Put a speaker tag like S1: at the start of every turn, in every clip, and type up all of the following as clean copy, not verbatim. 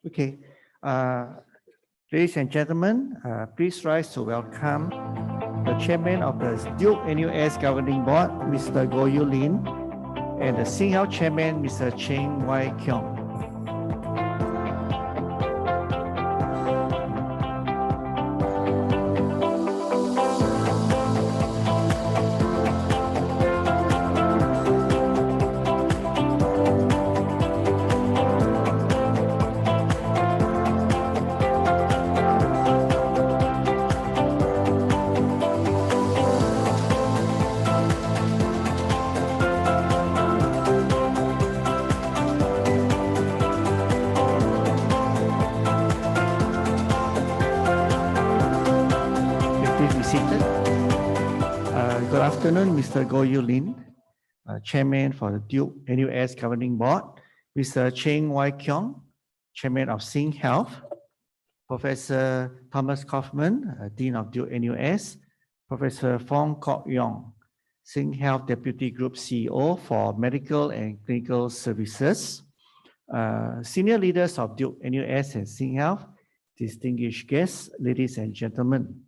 S1: Okay. Ladies and gentlemen, please rise to welcome the chairman of the Duke-NUS Governing Board, Mr. Goh Yu Lin, and the SingHealth chairman, Mr. Cheng Wai Keong. Good afternoon, Mr. Goh Yu Lin, Chairman for the Duke-NUS Governing Board, Mr. Cheng Wai Keong, Chairman of SingHealth, Professor Thomas Kaufman, Dean of Duke-NUS, Professor Fong Kok Yong, SingHealth Deputy Group CEO for Medical and Clinical Services, senior leaders of Duke-NUS and SingHealth, distinguished guests, ladies and gentlemen,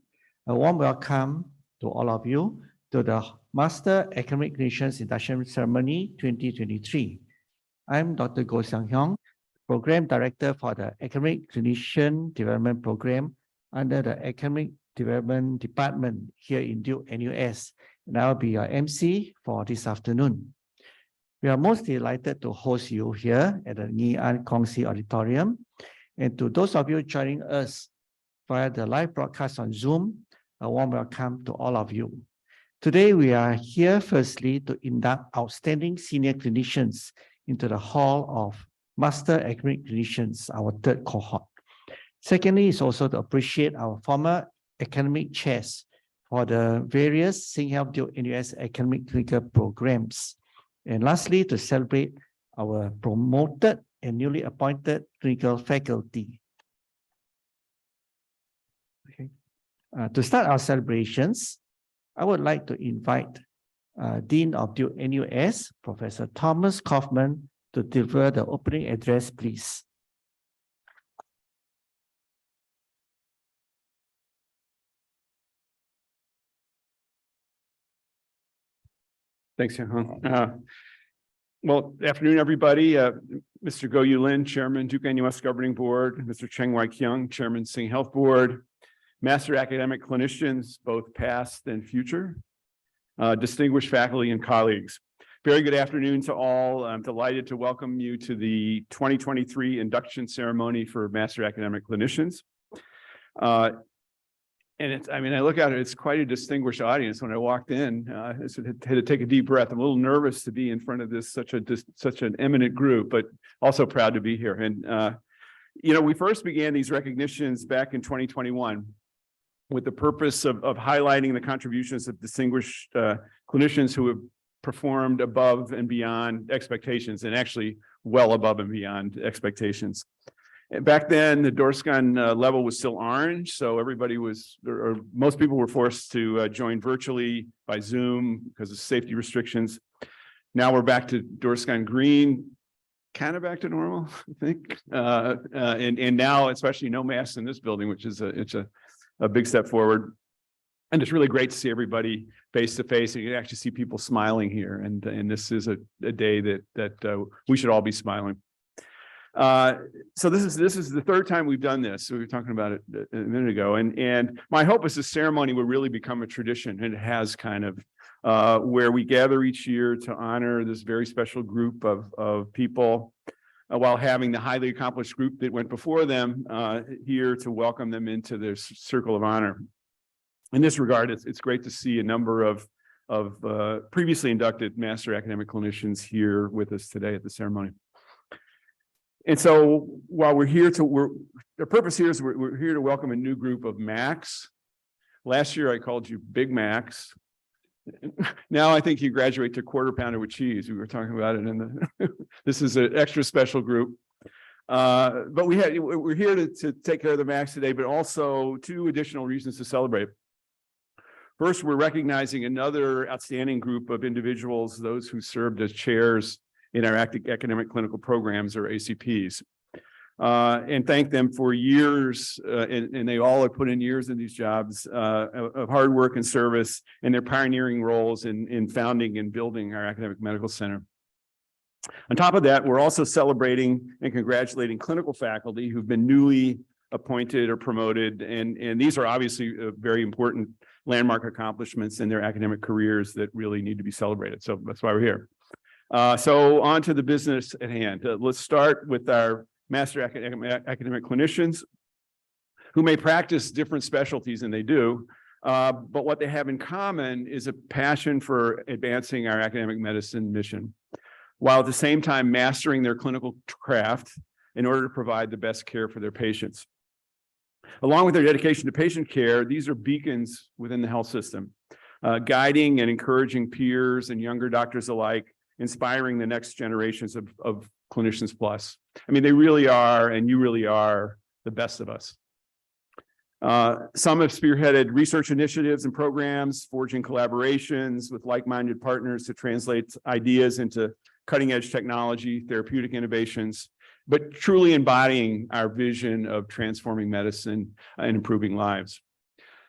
S1: a warm welcome to all of you to the Master Academic Clinicians Induction Ceremony 2023. I'm Dr. Goh Sang-hyong, Program Director for the Academic Clinician Development Program under the Academic Development Department here in Duke-NUS, and I'll be your MC for this afternoon. We are most delighted to host you here at the Ngee Ann Kong Si Auditorium, and to those of you joining us via the live broadcast on Zoom, a warm welcome to all of you. Today, we are here firstly to induct outstanding senior clinicians into the Hall of Master Academic Clinicians, our third cohort. Secondly, is also to appreciate our former academic chairs for the various SingHealth Duke-NUS academic clinical programs. And lastly, to celebrate our promoted and newly appointed clinical faculty. Okay. To start our celebrations, I would like to invite Dean of Duke-NUS, Professor Thomas Kaufman, to deliver the opening address, please.
S2: Thanks, Sang-hyong. Well, afternoon, everybody. Mr. Goh Yu Lin, Chairman, Duke-NUS Governing Board, Mr. Cheng Wai Keong, Chairman, SingHealth Board, Master Academic Clinicians, both past and future, distinguished faculty and colleagues. Very good afternoon to all. I'm delighted to welcome you to the 2023 induction ceremony for Master Academic Clinicians. And it's, I mean, I look at it, it's quite a distinguished audience. When I walked in, I had to take a deep breath. I'm a little nervous to be in front of this, such an eminent group, but also proud to be here. And, you know, we first began these recognitions back in 2021. With the purpose of highlighting the contributions of distinguished clinicians who have performed above and beyond expectations, and actually well above and beyond expectations. And back then, the DORSCON level was still orange, so everybody was, or most people were forced to join virtually by Zoom because of safety restrictions. Now we're back to DORSCON green, kind of back to normal, I think. And now, especially no masks in this building, which is a big step forward. And it's really great to see everybody face to face, and you can actually see people smiling here. And this is a day that we should all be smiling. So this is the third time we've done this. So we were talking about it a minute ago. And my hope is the ceremony will really become a tradition, and it has kind of, where we gather each year to honor this very special group of people, while having the highly accomplished group that went before them here to welcome them into their circle of honor. In this regard, it's great to see a number of previously inducted Master Academic Clinicians here with us today at the ceremony. And so while we're here the purpose here is we're here to welcome a new group of Macs. Last year I called you Big Macs. Now I think you graduate to quarter pounder with cheese. We were talking about it in the, this is an extra special group. But we're here to take care of the Macs today, but also two additional reasons to celebrate. First, we're recognizing another outstanding group of individuals, those who served as chairs in our academic clinical programs, or ACPs. and thank them for years, and they all have put in years in these jobs of hard work and service, and their pioneering roles in founding and building our academic medical center. On top of that, we're also celebrating and congratulating clinical faculty who've been newly appointed or promoted, and these are obviously very important landmark accomplishments in their academic careers that really need to be celebrated. So that's why we're here. So on to the business at hand. Let's start with our master academic clinicians who may practice different specialties than they do, but what they have in common is a passion for advancing our academic medicine mission, while at the same time mastering their clinical craft in order to provide the best care for their patients. Along with their dedication to patient care, these are beacons within the health system, guiding and encouraging peers and younger doctors alike, inspiring the next generations of Clinicians Plus. I mean, they really are, and you really are, the best of us. Some have spearheaded research initiatives and programs, forging collaborations with like-minded partners to translate ideas into cutting-edge technology, therapeutic innovations, but truly embodying our vision of transforming medicine and improving lives.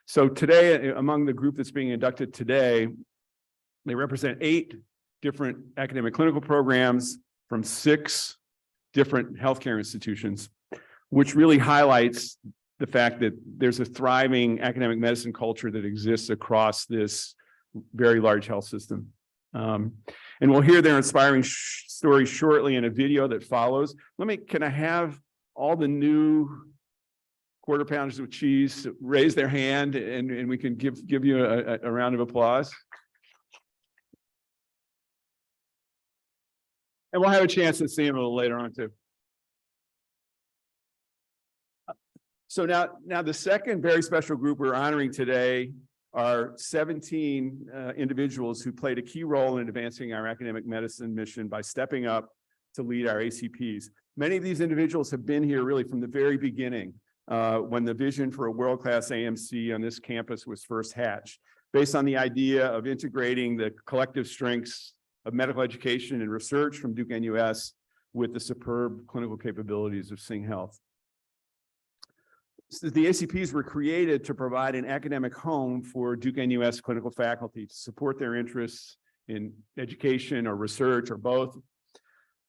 S2: So today, among the group that's being inducted today, they represent 8 different academic clinical programs from 6 different healthcare institutions, which really highlights the fact that there's a thriving academic medicine culture that exists across this very large health system. And we'll hear their inspiring stories shortly in a video that follows. Can I have all the new quarter pounders with cheese raise their hand, and we can give you a round of applause. And we'll have a chance to see them a little later on too. So now the second very special group we're honoring today are 17 individuals who played a key role in advancing our academic medicine mission by stepping up to lead our ACPs. Many of these individuals have been here really from the very beginning, when the vision for a world-class AMC on this campus was first hatched, based on the idea of integrating the collective strengths of medical education and research from Duke-NUS with the superb clinical capabilities of Sing Health. So the ACPs were created to provide an academic home for Duke-NUS clinical faculty to support their interests in education or research or both.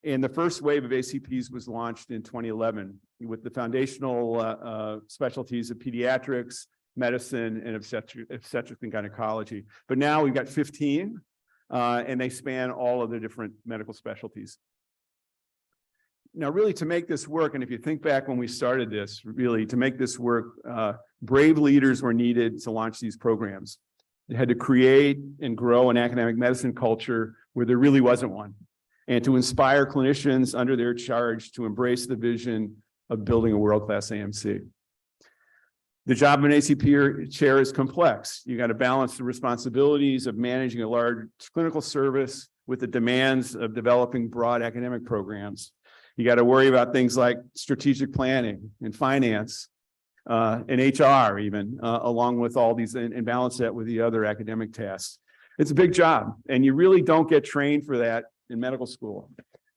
S2: And the first wave of ACPs was launched in 2011 with the foundational specialties of pediatrics, medicine, and obstetrics and gynecology. But now we've got 15, and they span all of the different medical specialties. Now, really, to make this work, and if you think back when we started this, really, to make this work, brave leaders were needed to launch these programs. They had to create and grow an academic medicine culture where there really wasn't one, and to inspire clinicians under their charge to embrace the vision of building a world-class AMC. The job of an ACP chair is complex. You got to balance the responsibilities of managing a large clinical service with the demands of developing broad academic programs. You got to worry about things like strategic planning and finance and HR even, along with all these, and balance that with the other academic tasks. It's a big job, and you really don't get trained for that in medical school.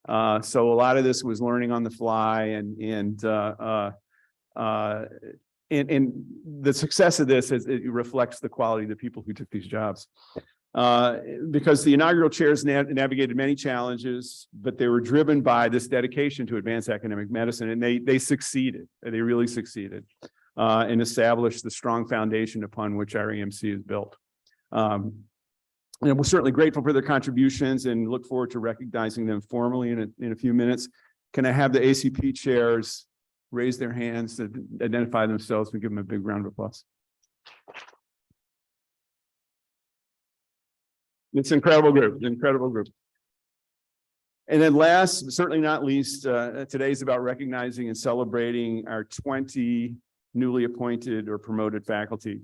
S2: So a lot of this was learning on the fly, and the success of this is it reflects the quality of the people who took these jobs. Because the inaugural chairs navigated many challenges, but they were driven by this dedication to advance academic medicine, and they succeeded. They really succeeded and established the strong foundation upon which our AMC is built. And we're certainly grateful for their contributions and look forward to recognizing them formally in a few minutes. Can I have the ACP chairs raise their hands to identify themselves and give them a big round of applause? It's an incredible group, And then last, but certainly not least, today's about recognizing and celebrating our 20 newly appointed or promoted faculty.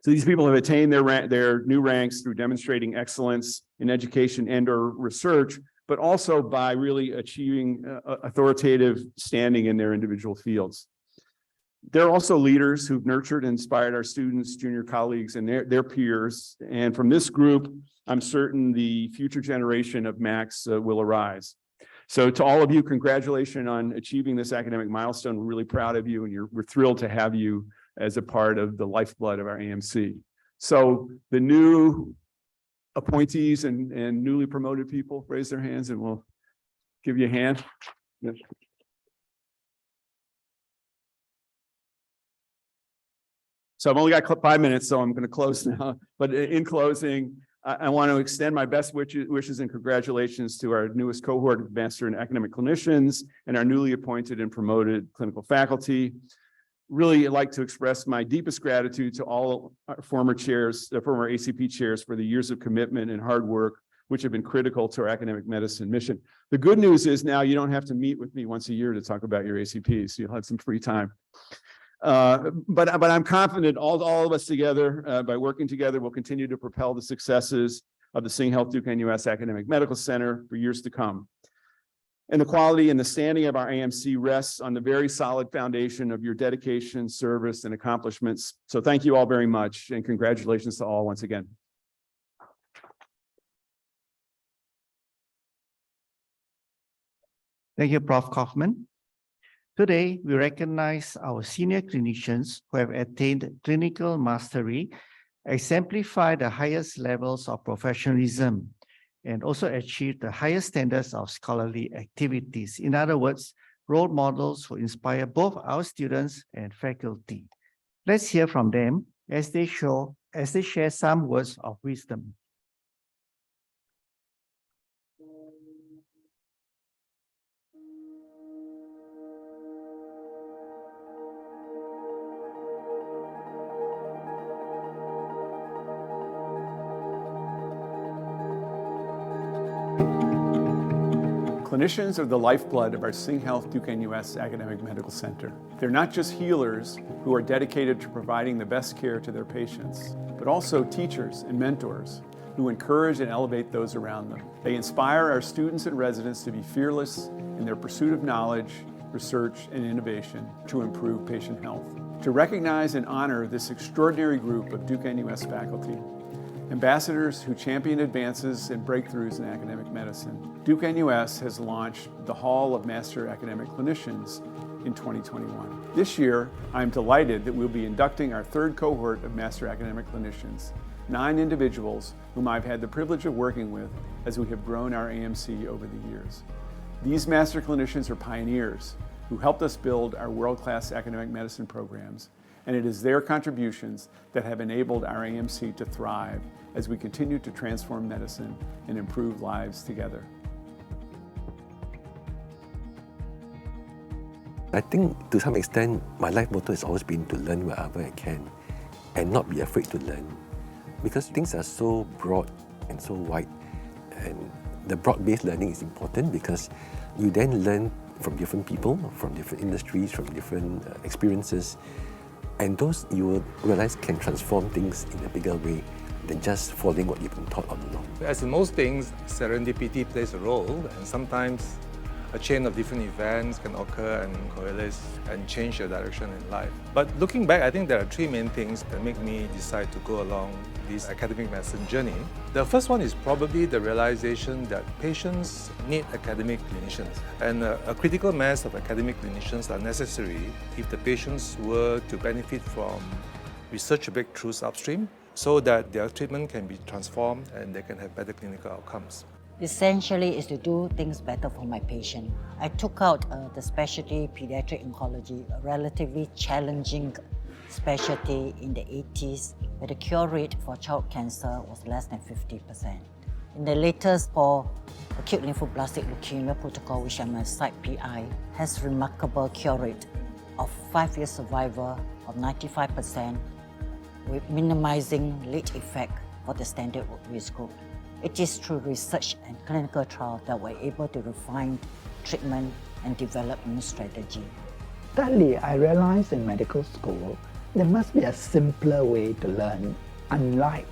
S2: So these people have attained their new ranks through demonstrating excellence in education and or research, but also by really achieving authoritative standing in their individual fields. They're also leaders who've nurtured and inspired our students, junior colleagues, and their peers. And from this group, I'm certain the future generation of Macs will arise. So to all of you, congratulations on achieving this academic milestone. We're really proud of you, and we're thrilled to have you as a part of the lifeblood of our AMC. So the new appointees and newly promoted people, raise their hands and we'll give you a hand. Yes. So I've only got 5 minutes, so I'm going to close now. But in closing, I want to extend my best wishes and congratulations to our newest cohort of Master in Academic Clinicians and our newly appointed and promoted clinical faculty. Really like to express my deepest gratitude to all our former chairs, former ACP chairs, for the years of commitment and hard work, which have been critical to our academic medicine mission. The good news is now you don't have to meet with me once a year to talk about your ACPs. You'll have some free time. But I'm confident all of us together, by working together, will continue to propel the successes of the Sing Health Duke-NUS Academic Medical Center for years to come. And the quality and the standing of our AMC rests on the very solid foundation of your dedication, service, and accomplishments. So thank you all very much, and congratulations to all once again.
S1: Thank you, Prof. Kaufman. Today, we recognize our senior clinicians who have attained clinical mastery, exemplify the highest levels of professionalism, and also achieve the highest standards of scholarly activities. In other words, role models who inspire both our students and faculty. Let's hear from them as they share some words of wisdom.
S2: Clinicians are the lifeblood of our Sing Health Duke-NUS Academic Medical Center. They're not just healers who are dedicated to providing the best care to their patients, but also teachers and mentors who encourage and elevate those around them. They inspire our students and residents to be fearless in their pursuit of knowledge, research, and innovation to improve patient health. To recognize and honor this extraordinary group of Duke-NUS faculty, ambassadors who champion advances and breakthroughs in academic medicine, Duke-NUS has launched the Hall of Master Academic Clinicians in 2021. This year, I'm delighted that we'll be inducting our third cohort of Master Academic Clinicians, 9 individuals whom I've had the privilege of working with as we have grown our AMC over the years. These Master Clinicians are pioneers who helped us build our world-class academic medicine programs, and it is their contributions that have enabled our AMC to thrive as we continue to transform medicine and improve lives together.
S3: I think to some extent, my life motto has always been to learn wherever I can and not be afraid to learn, because things are so broad and so wide, and the broad-based learning is important because you then learn from different people, from different industries, from different experiences, and those you will realize can transform things in a bigger way than just following what you've been taught all along.
S4: As in most things, serendipity plays a role, and sometimes a chain of different events can occur and coalesce and change your direction in life. But looking back, I think there are 3 main things that make me decide to go along this academic medicine journey. The first one is probably the realization that patients need academic clinicians, and a critical mass of academic clinicians are necessary if the patients were to benefit from research breakthroughs upstream, so that their treatment can be transformed and they can have better clinical outcomes.
S5: Essentially is to do things better for my patient. I took out the specialty pediatric oncology, a relatively challenging specialty in the 80s, where the cure rate for child cancer was less than 50%. In the latest for acute lymphoblastic leukemia protocol, which I'm a site PI, has remarkable cure rate of 5-year survival of 95%, with minimizing late effect for the standard risk group. It is through research and clinical trial that we're able to refine treatment and develop new strategy.
S6: Thirdly, I realized in medical school, there must be a simpler way to learn, unlike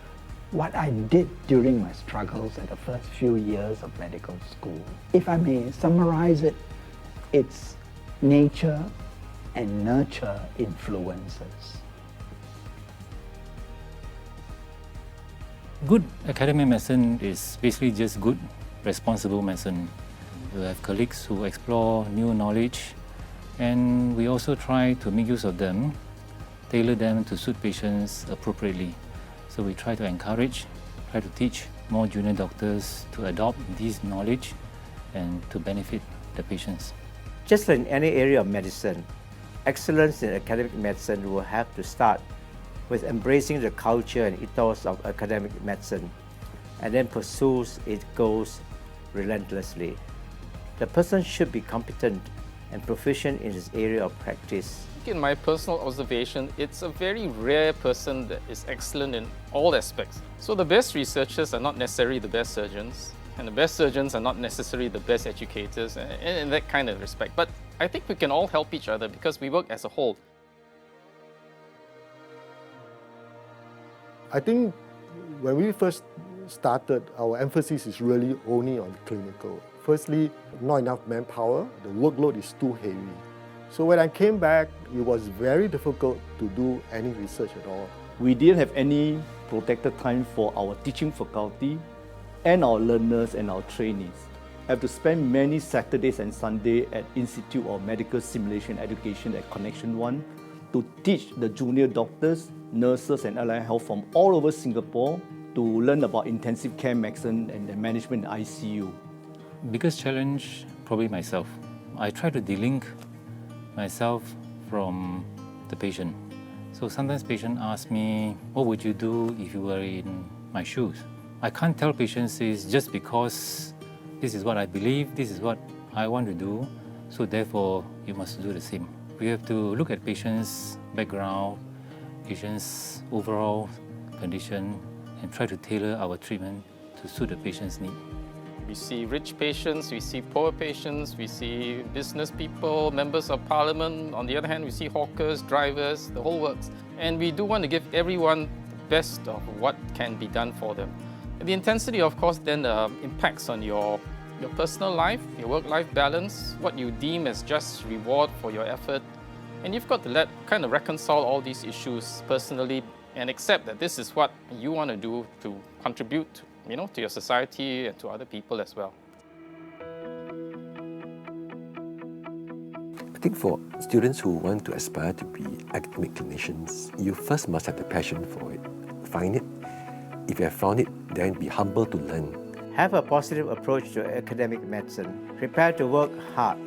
S6: what I did during my struggles at the first few years of medical school. If I may summarize it, it's nature and nurture influences.
S7: Good academic medicine is basically just good, responsible medicine. We have colleagues who explore new knowledge, and we also try to make use of them, tailor them to suit patients appropriately. So we try to encourage, try to teach more junior doctors to adopt this knowledge and to benefit the patients.
S8: Just like in any area of medicine, excellence in academic medicine will have to start with embracing the culture and ethos of academic medicine, and then pursues its goals relentlessly. The person should be competent and proficient in his area of practice.
S9: In my personal observation, it's a very rare person that is excellent in all aspects. So the best researchers are not necessarily the best surgeons, and the best surgeons are not necessarily the best educators, in that kind of respect. But I think we can all help each other because we work as a whole.
S10: I think when we first started, our emphasis is really only on clinical. Firstly, not enough manpower, the workload is too heavy. So when I came back, it was very difficult to do any research at all.
S11: We didn't have any protected time for our teaching faculty and our learners and our trainees. I have to spend many Saturdays and Sundays at Institute of Medical Simulation Education at Connection 1 to teach the junior doctors, nurses and allied health from all over Singapore to learn about intensive care medicine and the management in ICU.
S7: Biggest challenge, probably myself. I try to delink myself from the patient. So sometimes patients ask me, what would you do if you were in my shoes? I can't tell patients it's just because this is what I believe, this is what I want to do, so therefore you must do the same. We have to look at patients' background, patients' overall condition, and try to tailor our treatment to suit the patient's need.
S9: We see rich patients, we see poor patients, we see business people, members of parliament. On the other hand, we see hawkers, drivers, the whole works. And we do want to give everyone the best of what can be done for them. And the intensity, of course, then impacts on your personal life, your work-life balance, what you deem as just reward for your effort. And you've got to kind of reconcile all these issues personally and accept that this is what you want to do to contribute, to your society and to other people as well.
S3: I think for students who want to aspire to be academic clinicians, you first must have the passion for it. Find it. If you have found it, then be humble to learn.
S8: Have a positive approach to academic medicine. Prepare to work hard,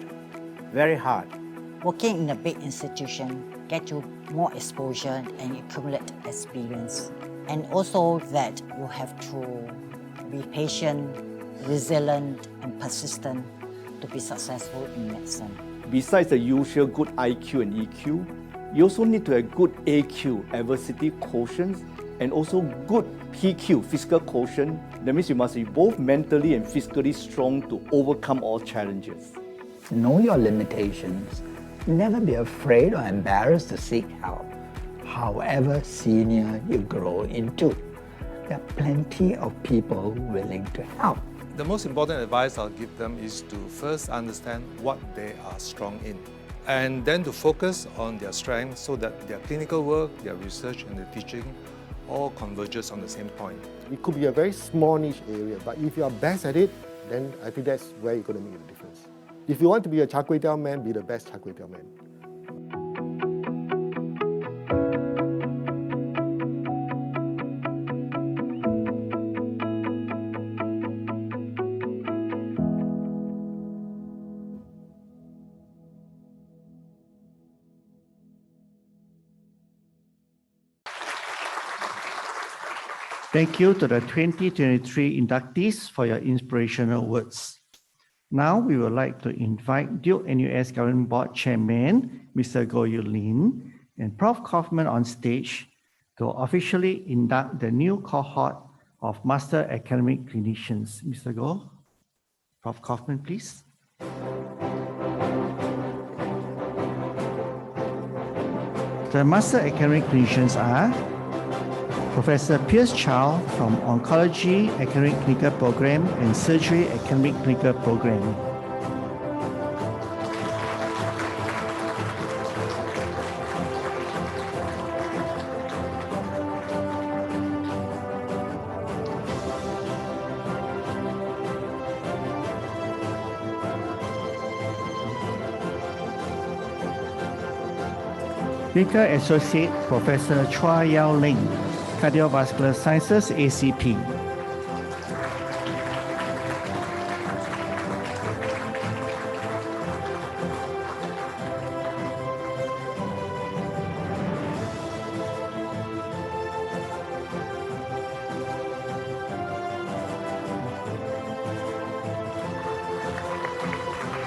S8: very hard.
S5: Working in a big institution get you more exposure and accumulate experience. And also that you have to be patient, resilient and persistent to be successful in medicine.
S11: Besides the usual good IQ and EQ, you also need to have good AQ, adversity quotient, and also good PQ, physical quotient. That means you must be both mentally and physically strong to overcome all challenges.
S6: Know your limitations. Never be afraid or embarrassed to seek help, however senior you grow into. There are plenty of people willing to help.
S4: The most important advice I'll give them is to first understand what they are strong in, and then to focus on their strengths so that their clinical work, their research and their teaching all converges on the same point.
S10: It could be a very small niche area, but if you are best at it, then I think that's where you're going to make the difference. If you want to be a char kway teow man, be the best char kway teow man.
S1: Thank you to the 2023 inductees for your inspirational words. Now we would like to invite Duke-NUS Governing Board Chairman, Mr. Goh Yu Lin, and Prof. Kaufman on stage to officially induct the new cohort of Master Academic Clinicians. Mr. Goh, Prof. Kaufman, please. The Master Academic Clinicians are Professor Pierce Chow from Oncology Academic Clinical Program and Surgery Academic Clinical Program. Clinical Associate Professor Chua Yao Ling, Cardiovascular Sciences, ACP.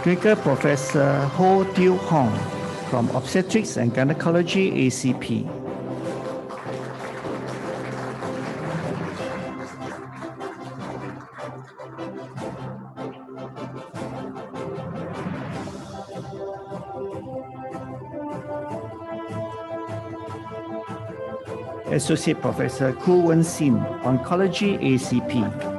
S1: Clinical Professor Ho Tew Hong from Obstetrics and Gynecology, ACP. Associate Professor Ku Wen Sin, Oncology, ACP.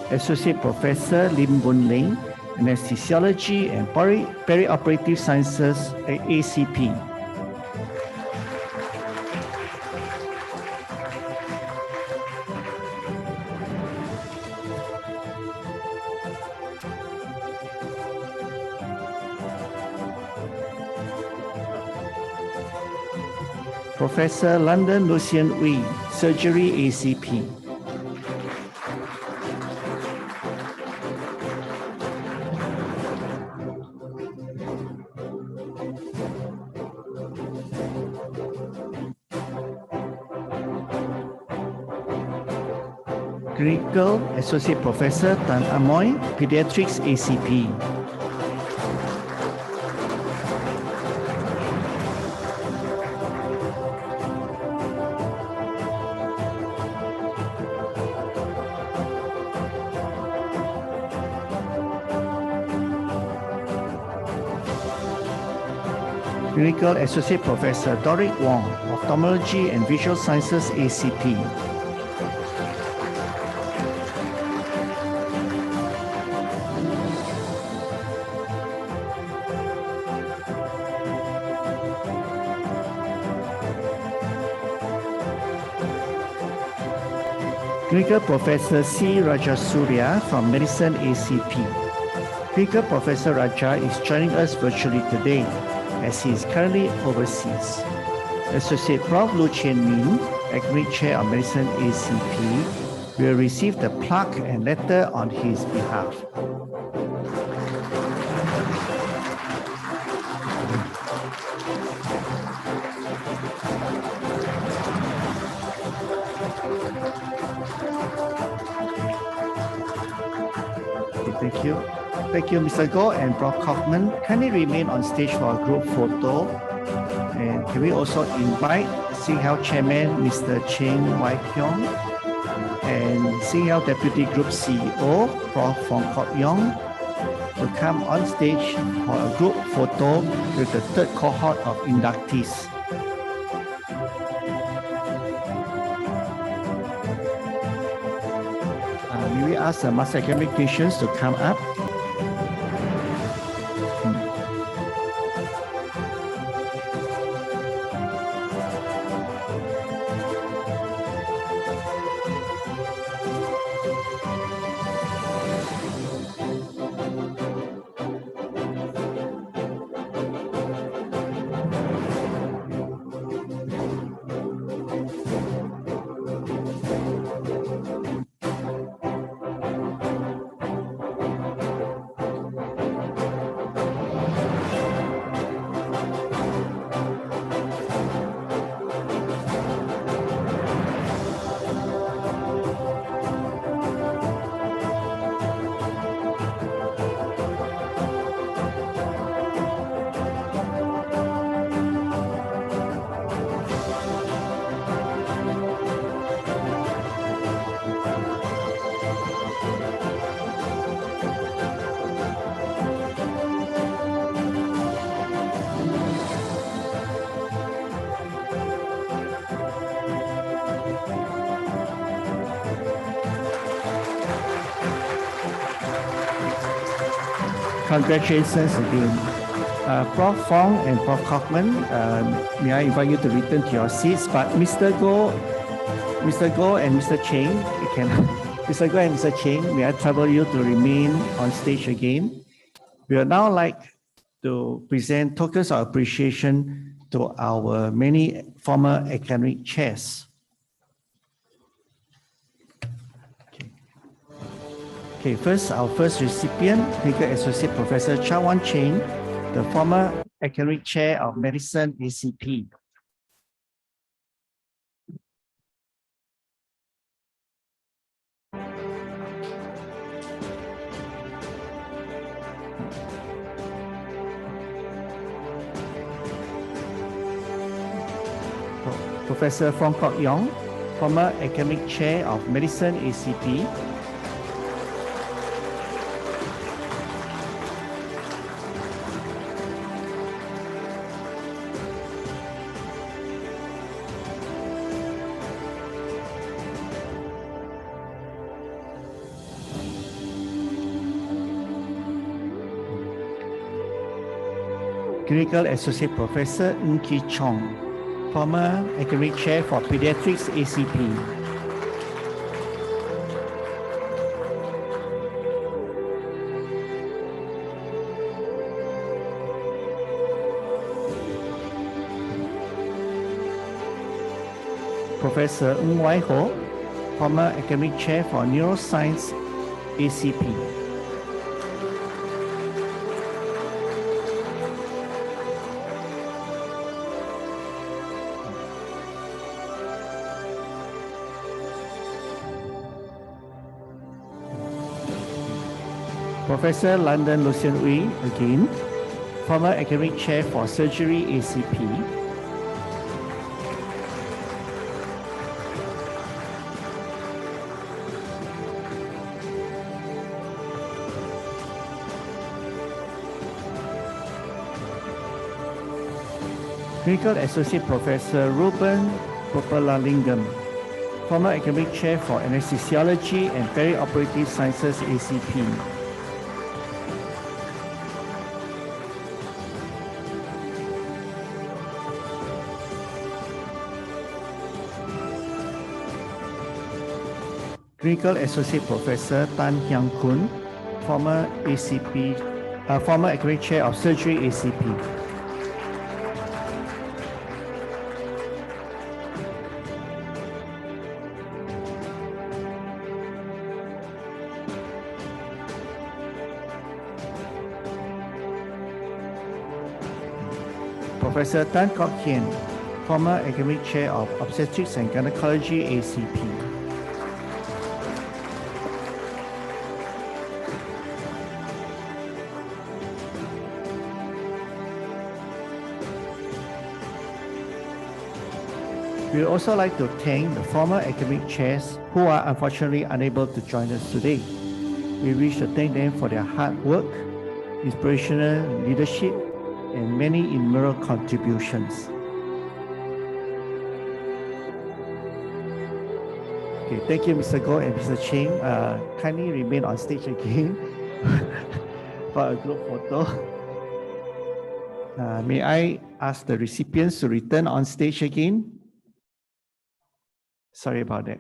S1: Associate Professor Lim Boon Leng, Anesthesiology and Perioperative Sciences at ACP. Professor London Lucian Wee, Surgery, ACP. Clinical Associate Professor Tan Amoy, Pediatrics, ACP. Clinical Associate Professor Doric Wong, Ophthalmology and Visual Sciences, ACP. Clinical Professor C. Rajasurya from Medicine, ACP. Clinical Professor Raja is joining us virtually today as he is currently overseas. Associate Prof. Lu Chien Min, Academic Chair of Medicine, ACP, will receive the plaque and letter on his behalf. Thank you. Thank you, Mr. Goh and Prof. Kaufman. Kindly remain on stage for a group photo. And can we also invite Sing Health Chairman, Mr. Cheng Wai Keong, and Sing Health Deputy Group CEO, Prof. Fong Kok Yong, to come on stage for a group photo with the third cohort of inductees. May we ask the master academic clinicians to come up? Congratulations again. Prof. Fong and Prof. Kaufman, may I invite you to return to your seats, but Mr. Goh and Mr. Cheng, Mr. Goh and Mr. Cheng, may I trouble you to remain on stage again? We would now like to present tokens of appreciation to our many former academic chairs. Okay, first, our first recipient, Clinical Associate Professor Cha Wan Cheng, the former academic chair of Medicine ACP. Professor Fong Kok Yong, former academic chair of Medicine ACP. Clinical Associate Professor Ng Ki Chong, former academic chair for Pediatrics ACP. Professor Ng Wai Ho, former academic chair for Neuroscience ACP. Professor London Lucian Uy, again, former academic chair for Surgery ACP. Clinical Associate Professor Ruben Gopalalingam, former academic chair for Anesthesiology and Perioperative Sciences ACP. Clinical Associate Professor Tan Hyang Kun, former academic chair of Surgery ACP. Professor Tan Kok Kian, former academic chair of Obstetrics and Gynecology ACP. We would also like to thank the former academic chairs who are unfortunately unable to join us today. We wish to thank them for their hard work, inspirational leadership, and many innumerable contributions. Okay, thank you, Mr. Goh and Mr. Cheng. Kindly remain on stage again for a group photo. May I ask the recipients to return on stage again? Sorry about that.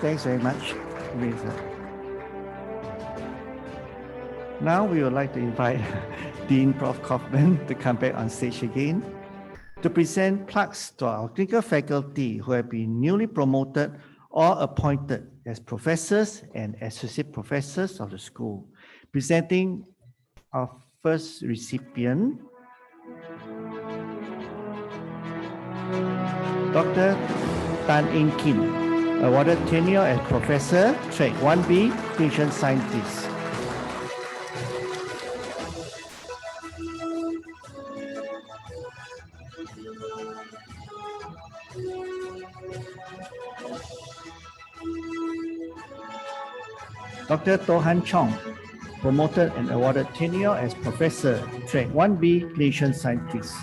S1: Thanks very much, Lisa. Now we would like to invite Dean Prof. Kaufman to come back on stage again to present plaques to our clinical faculty who have been newly promoted or appointed as professors and associate professors of the school. Presenting our first recipient, Dr. Tan Eng Kim, awarded tenure as Professor, Track 1B, Clinician Scientist. Dr. Tohan Chong, promoted and awarded tenure as Professor, Track 1B, Clinician Scientist.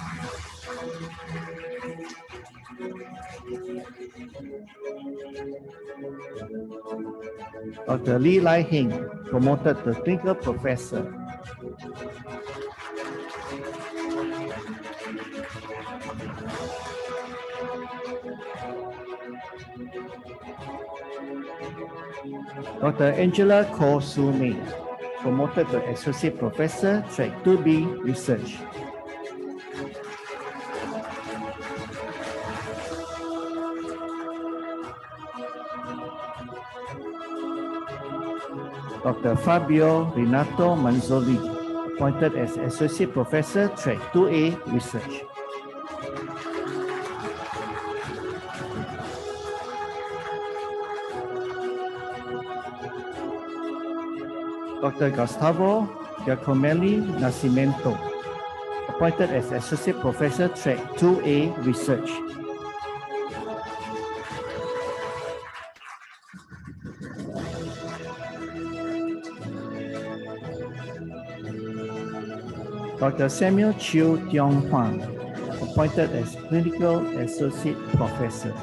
S1: Dr. Lee Lai Hing, promoted to Clinical Professor. Dr. Angela Koh Su Mei, promoted to Associate Professor, Track 2B, Research. Dr. Fabio Renato Manzoli, appointed as Associate Professor, Track 2A, Research. Dr. Gustavo Giacomelli Nascimento, appointed as Associate Professor, Track 2A, Research. Dr. Samuel Chiu Tiong Huang, appointed as Clinical Associate Professor.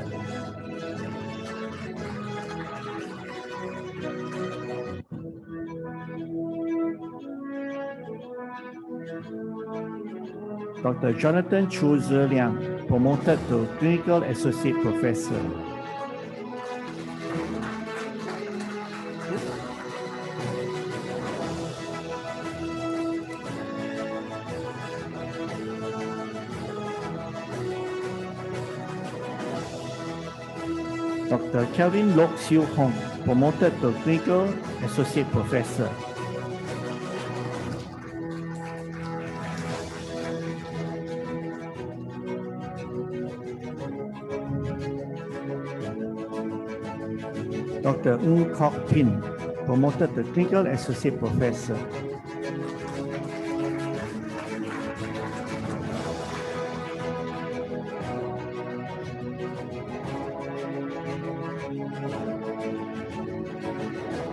S1: Dr. Jonathan Chu Zi Liang, promoted to Clinical Associate Professor. Dr. Kelvin Lok Siu Hong, promoted to Clinical Associate Professor. Dr. Ng Kok Pin, promoted to Clinical Associate Professor.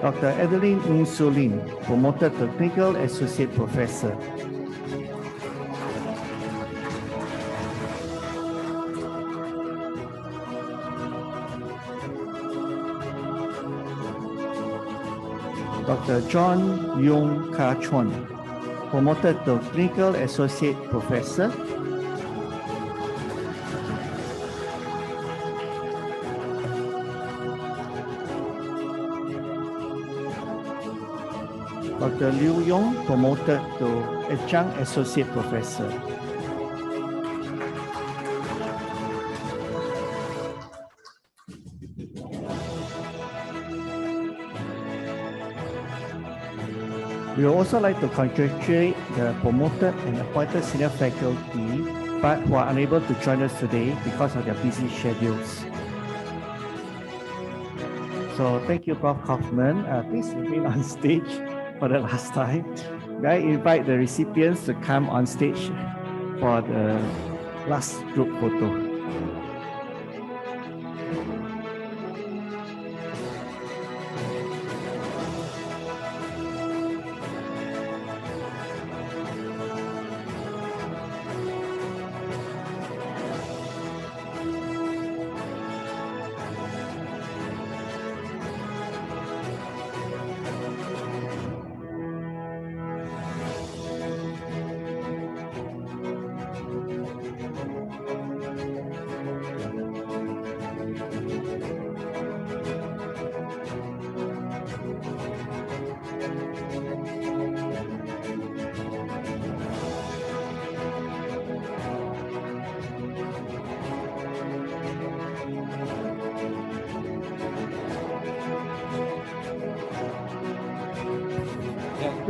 S1: Dr. Adeline Ng Su Lin, promoted to Clinical Associate Professor. Dr. John Yung Ka Chuan, promoted to Clinical Associate Professor. Dr. Liu Yong, promoted to Adjunct Associate Professor. We would also like to congratulate the promoted and appointed senior faculty, but who are unable to join us today because of their busy schedules. So thank you, Prof. Kaufman. Please remain on stage for the last time. May I invite the recipients to come on stage for the last group photo.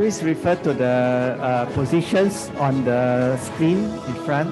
S1: Please refer to the positions on the screen in front.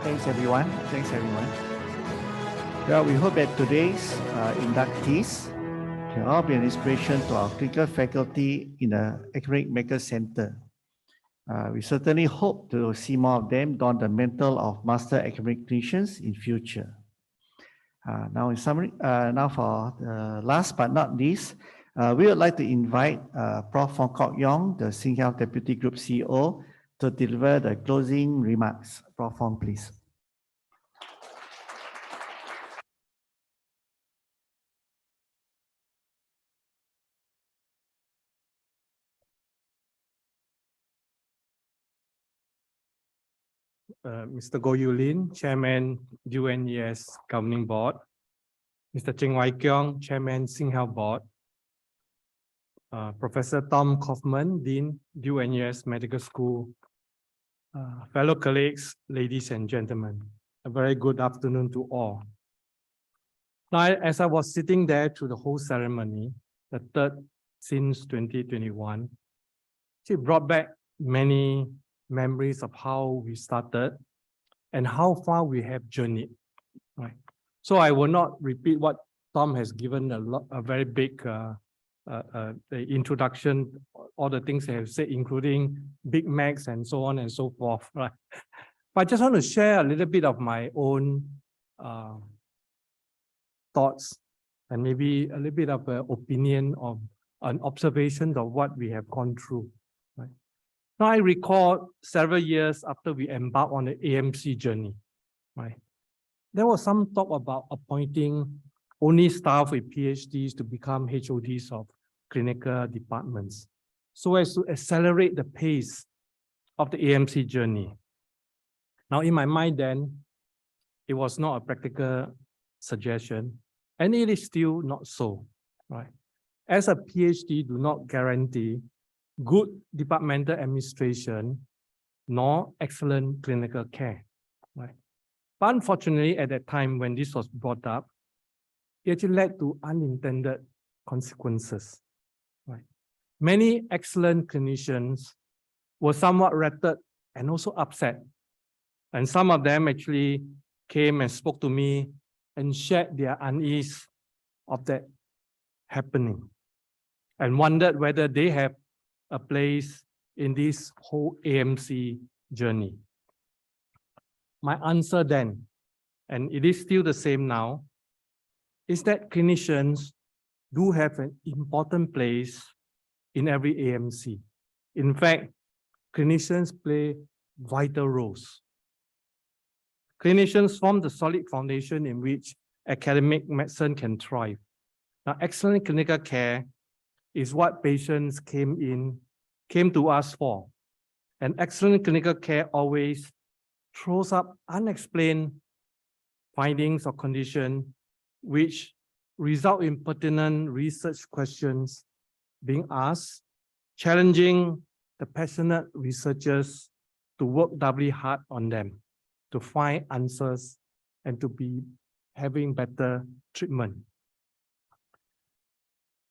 S1: Thanks, everyone. Thanks, everyone. Well, we hope that today's inductees can all be an inspiration to our clinical faculty in the Academic Medical Center. We certainly hope to see more of them don the mantle of Master Academic Clinicians in future. Now, in summary, now for the last but not least, we would like to invite Prof. Fong Kok Yong, the SingHealth Deputy Group CEO, to deliver the closing remarks. Prof. Fong, please.
S12: Mr. Goh Lin, Chairman, Duke-NUS Governing Board, Mr. Cheng Wai Keong, Chairman, SingHealth Board, Professor Tom Kaufman, Dean, Duke-NUS Medical School, fellow colleagues, ladies and gentlemen, a very good afternoon to all. Now, as I was sitting there through the whole ceremony, the third since 2021, it brought back many memories of how we started and how far we have journeyed. Right. So I will not repeat what Tom has given a very big the introduction, all the things they have said, including Big Macs and so on and so forth. Right. But I just want to share a little bit of my own thoughts and maybe a little bit of an opinion of an observation of what we have gone through. Right. Now, I recall several years after we embarked on the AMC journey, right? There was some talk about appointing only staff with PhDs to become HODs of clinical departments, so as to accelerate the pace of the AMC journey. Now, in my mind then, it was not a practical suggestion, and it is still not so, right? As a PhD do not guarantee good departmental administration nor excellent clinical care, right? But unfortunately, at that time when this was brought up, it actually led to unintended consequences, right? Many excellent clinicians were somewhat rattled and also upset. And some of them actually came and spoke to me and shared their unease of that happening and wondered whether they have a place in this whole AMC journey. My answer then, and it is still the same now, is that clinicians do have an important place in every AMC. In fact, clinicians play vital roles. Clinicians form the solid foundation in which academic medicine can thrive. Now, excellent clinical care is what patients came to us for. And excellent clinical care always throws up unexplained findings or conditions which result in pertinent research questions being asked, challenging the passionate researchers to work doubly hard on them, to find answers and to be having better treatment.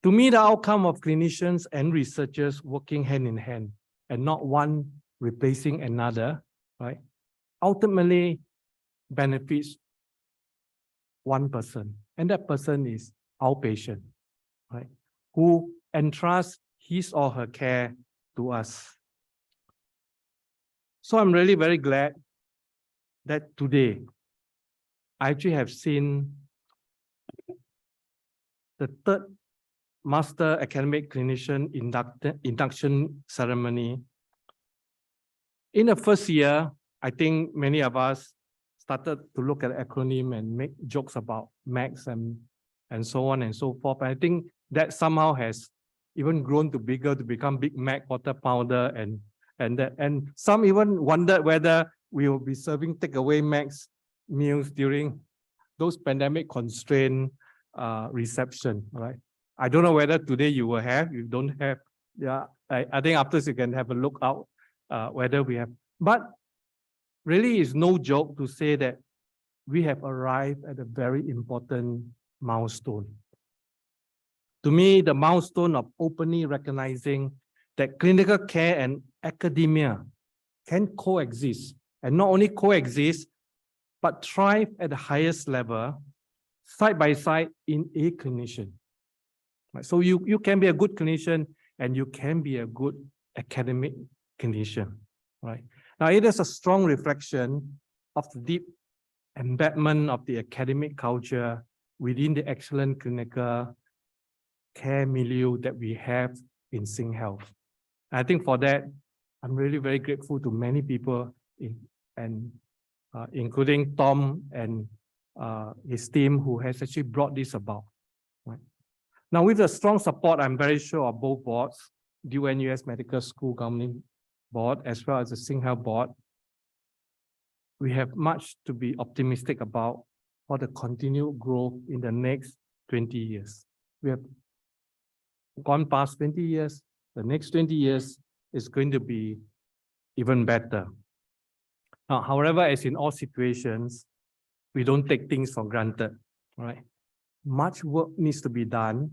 S12: To me, the outcome of clinicians and researchers working hand in hand and not one replacing another, right, ultimately benefits one person, and that person is our patient, right, who entrusts his or her care to us. So I'm really very glad that today I actually have seen the third Master Academic Clinician induction ceremony. In the first year, I think many of us started to look at the acronym and make jokes about MACs and so on and so forth. I think that somehow has even grown to bigger to become Big Mac, quarter pounder, and some even wondered whether we will be serving takeaway Macs meals during those pandemic constrained reception, right? I don't know whether today you will have. You don't have, yeah. I think afterwards you can have a look out whether we have. But really, it's no joke to say that we have arrived at a very important milestone. To me, the milestone of openly recognizing that clinical care and academia can coexist, and not only coexist, but thrive at the highest level, side by side in a clinician. Right? So you can be a good clinician and you can be a good academic clinician, right? Now, it is a strong reflection of the deep embedment of the academic culture within the excellent clinical care milieu that we have in Sing Health. I think for that, I'm really very grateful to many people, including Tom and his team, who has actually brought this about. Right? Now, with the strong support, I'm very sure, of both boards, Duke-NUS Medical School Governing Board, as well as the Sing Health Board, we have much to be optimistic about for the continued growth in the next 20 years. We have gone past 20 years. The next 20 years is going to be even better. Now, however, as in all situations, we don't take things for granted, right? Much work needs to be done.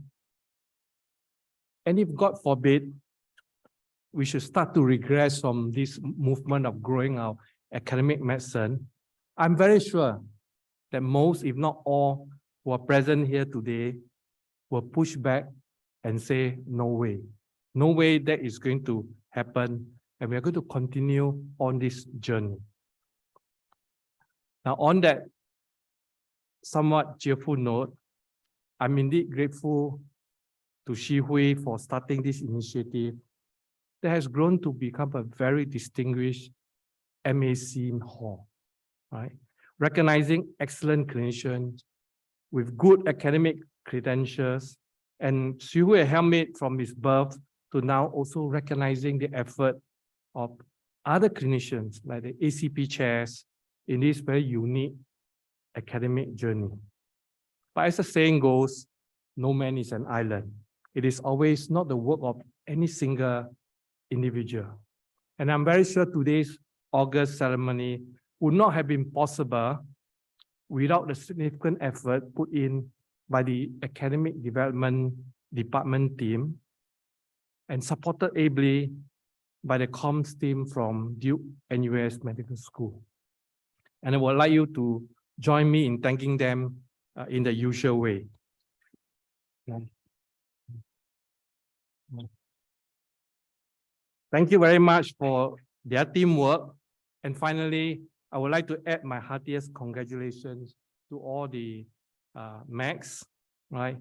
S12: And if God forbid, we should start to regress from this movement of growing our academic medicine, I'm very sure that most, if not all, who are present here today will push back and say, no way. No way that is going to happen, and we are going to continue on this journey. Now, on that somewhat cheerful note, I'm indeed grateful to Shi Hui for starting this initiative that has grown to become a very distinguished MAC in Hall, right? Recognizing excellent clinicians with good academic credentials, and Shi Hui helped it from his birth to now also recognizing the effort of other clinicians like the ACP chairs in this very unique academic journey. But as the saying goes, no man is an island. It is always not the work of any single individual. And I'm very sure today's August ceremony would not have been possible without the significant effort put in by the academic development department team and supported ably by the comms team from Duke-NUS Medical School. And I would like you to join me in thanking them in the usual way. Thank you very much for their teamwork. And finally, I would like to add my heartiest congratulations to all the MACs, right?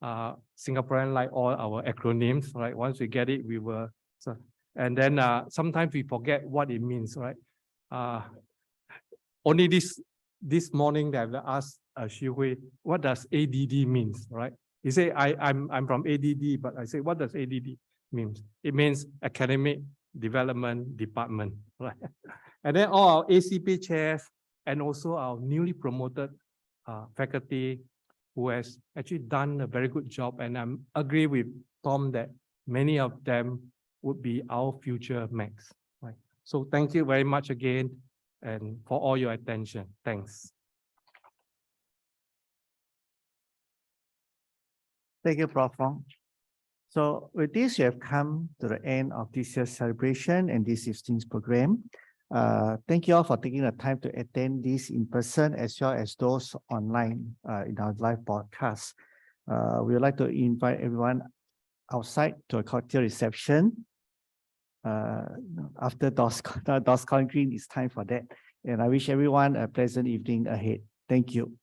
S12: Singaporean like all our acronyms, right? Once we get it, we will. So, and then sometimes we forget what it means, right? Only this morning that I've asked Shi Hui, what does ADD means, right? He said, I'm from ADD, but I say, what does ADD mean? It means Academic Development Department, right? And then all our ACP chairs and also our newly promoted faculty who has actually done a very good job. And I agree with Tom that many of them would be our future MACs, right? So thank you very much again and for all your attention. Thanks.
S1: Thank you, Prof. Fong. So with this, you have come to the end of this year's celebration and this evening's program. Thank you all for taking the time to attend this in person as well as those online in our live broadcast. We would like to invite everyone outside to a cocktail reception. After DOS Green, it's time for that. And I wish everyone a pleasant evening ahead. Thank you.